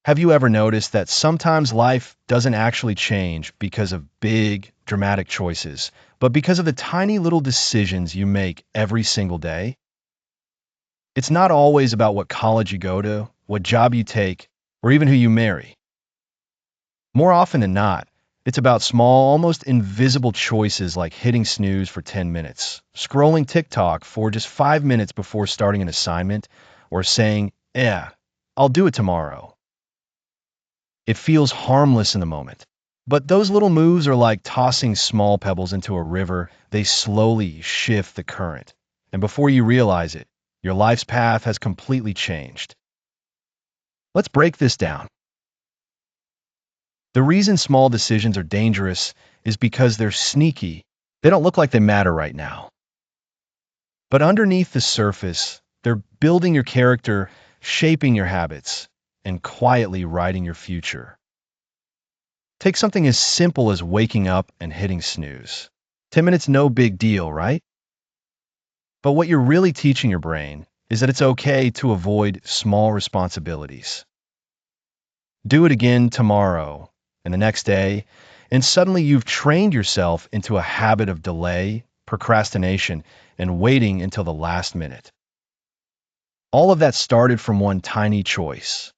Have you ever noticed that sometimes life doesn't actually change because of big, dramatic choices, but because of the tiny little decisions you make every single day? It's not always about what college you go to, what job you take, or even who you marry. More often than not, it's about small, almost invisible choices like hitting snooze for 10 minutes, scrolling TikTok for just 5 minutes before starting an assignment, or saying, "Yeah, I'll do it tomorrow." It feels harmless in the moment. But those little moves are like tossing small pebbles into a river. They slowly shift the current. And before you realize it, your life's path has completely changed. Let's break this down. The reason small decisions are dangerous is because they're sneaky. They don't look like they matter right now. But underneath the surface, they're building your character, shaping your habits, and quietly writing your future. Take something as simple as waking up and hitting snooze. 10 minutes, no big deal, right? But what you're really teaching your brain is that it's okay to avoid small responsibilities. Do it again tomorrow and the next day, and suddenly you've trained yourself into a habit of delay, procrastination, and waiting until the last minute. All of that started from one tiny choice.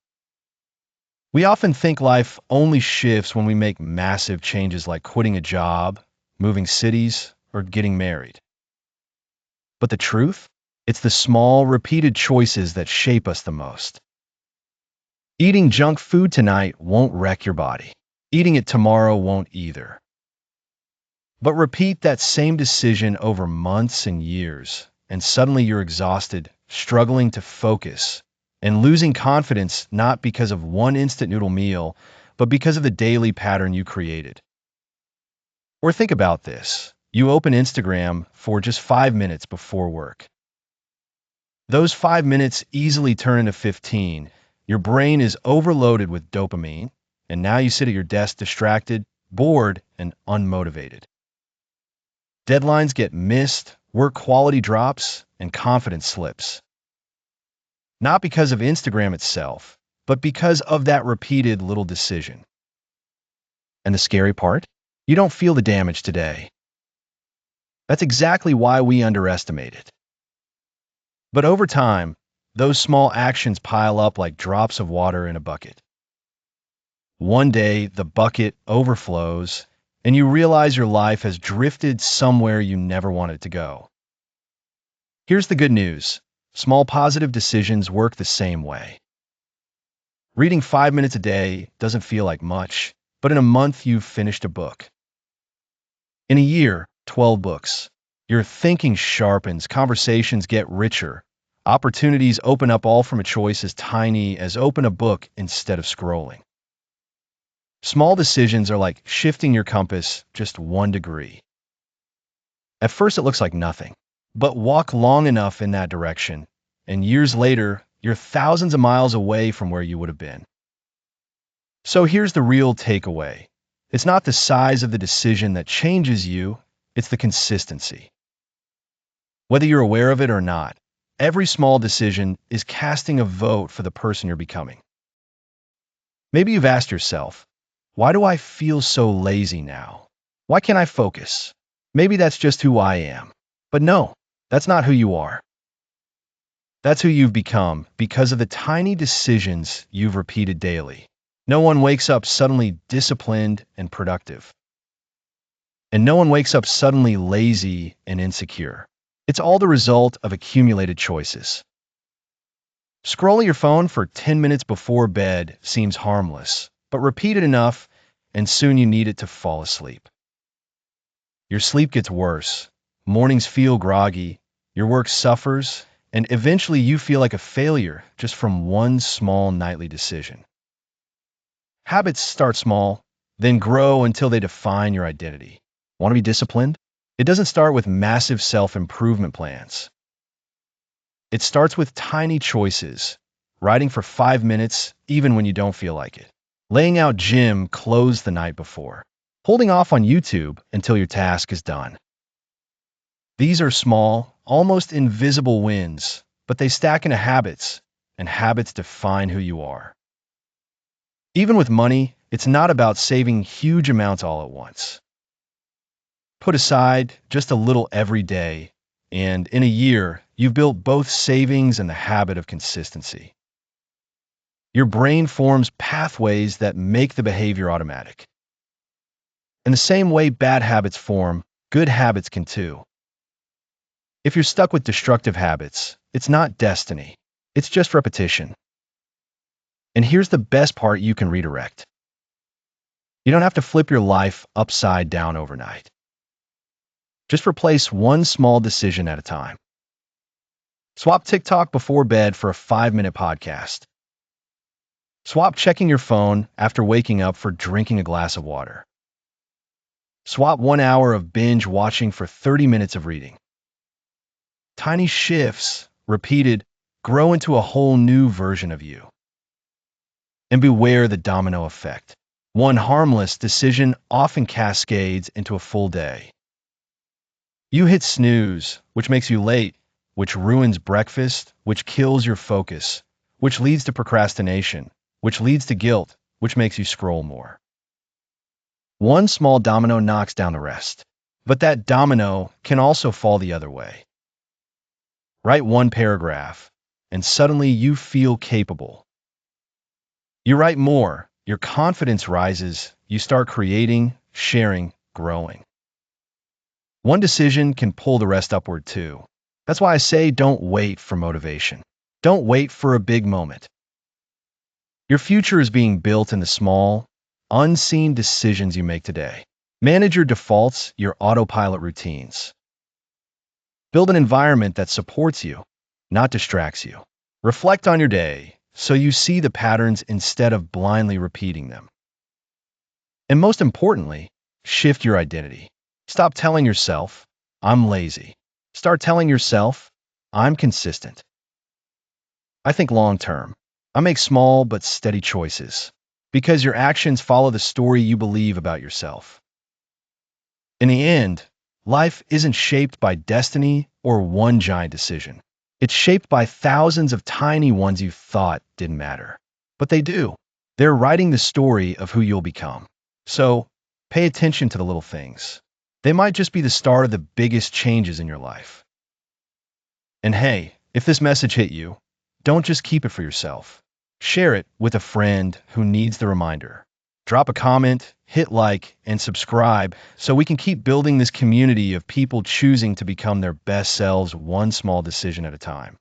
We often think life only shifts when we make massive changes like quitting a job, moving cities, or getting married. But the truth? It's the small, repeated choices that shape us the most. Eating junk food tonight won't wreck your body. Eating it tomorrow won't either. But repeat that same decision over months and years, and suddenly you're exhausted, struggling to focus, and losing confidence not because of one instant noodle meal, but because of the daily pattern you created. Or think about this. You open Instagram for just 5 minutes before work. Those 5 minutes easily turn into 15. Your brain is overloaded with dopamine, and now you sit at your desk distracted, bored, and unmotivated. Deadlines get missed, work quality drops, and confidence slips. Not because of Instagram itself, but because of that repeated little decision. And the scary part? You don't feel the damage today. That's exactly why we underestimate it. But over time, those small actions pile up like drops of water in a bucket. One day, the bucket overflows, and you realize your life has drifted somewhere you never wanted to go. Here's the good news. Small positive decisions work the same way. Reading 5 minutes a day doesn't feel like much, but in a month you've finished a book. In a year, 12 books. Your thinking sharpens, conversations get richer, opportunities open up all from a choice as tiny as open a book instead of scrolling. Small decisions are like shifting your compass just 1 degree. At first it looks like nothing, but walk long enough in that direction, and years later, you're thousands of miles away from where you would have been. So here's the real takeaway. It's not the size of the decision that changes you, it's the consistency. Whether you're aware of it or not, every small decision is casting a vote for the person you're becoming. Maybe you've asked yourself, why do I feel so lazy now? Why can't I focus? Maybe that's just who I am. But no, that's not who you are. That's who you've become because of the tiny decisions you've repeated daily. No one wakes up suddenly disciplined and productive. And no one wakes up suddenly lazy and insecure. It's all the result of accumulated choices. Scrolling your phone for 10 minutes before bed seems harmless, but repeat it enough, and soon you need it to fall asleep. Your sleep gets worse, mornings feel groggy, your work suffers, and eventually you feel like a failure just from one small nightly decision. Habits start small, then grow until they define your identity. Want to be disciplined? It doesn't start with massive self-improvement plans. It starts with tiny choices, writing for 5 minutes even when you don't feel like it, laying out gym clothes the night before, holding off on YouTube until your task is done. These are small, almost invisible wins, but they stack into habits, and habits define who you are. Even with money, it's not about saving huge amounts all at once. Put aside just a little every day, and in a year, you've built both savings and the habit of consistency. Your brain forms pathways that make the behavior automatic. In the same way bad habits form, good habits can too. If you're stuck with destructive habits, it's not destiny. It's just repetition. And here's the best part: you can redirect. You don't have to flip your life upside down overnight. Just replace one small decision at a time. Swap TikTok before bed for a 5-minute podcast. Swap checking your phone after waking up for drinking a glass of water. Swap 1 hour of binge watching for 30 minutes of reading. Tiny shifts, repeated, grow into a whole new version of you. And beware the domino effect. One harmless decision often cascades into a full day. You hit snooze, which makes you late, which ruins breakfast, which kills your focus, which leads to procrastination, which leads to guilt, which makes you scroll more. One small domino knocks down the rest, but that domino can also fall the other way. Write one paragraph, and suddenly you feel capable. You write more, your confidence rises, you start creating, sharing, growing. One decision can pull the rest upward too. That's why I say don't wait for motivation. Don't wait for a big moment. Your future is being built in the small, unseen decisions you make today. Manage your defaults, your autopilot routines. Build an environment that supports you, not distracts you. Reflect on your day so you see the patterns instead of blindly repeating them. And most importantly, shift your identity. Stop telling yourself, I'm lazy. Start telling yourself, I'm consistent. I think long term. I make small but steady choices, because your actions follow the story you believe about yourself. In the end, life isn't shaped by destiny or one giant decision. It's shaped by thousands of tiny ones you thought didn't matter. But they do. They're writing the story of who you'll become. So, pay attention to the little things. They might just be the start of the biggest changes in your life. And hey, if this message hit you, don't just keep it for yourself. Share it with a friend who needs the reminder. Drop a comment, hit like, and subscribe so we can keep building this community of people choosing to become their best selves one small decision at a time.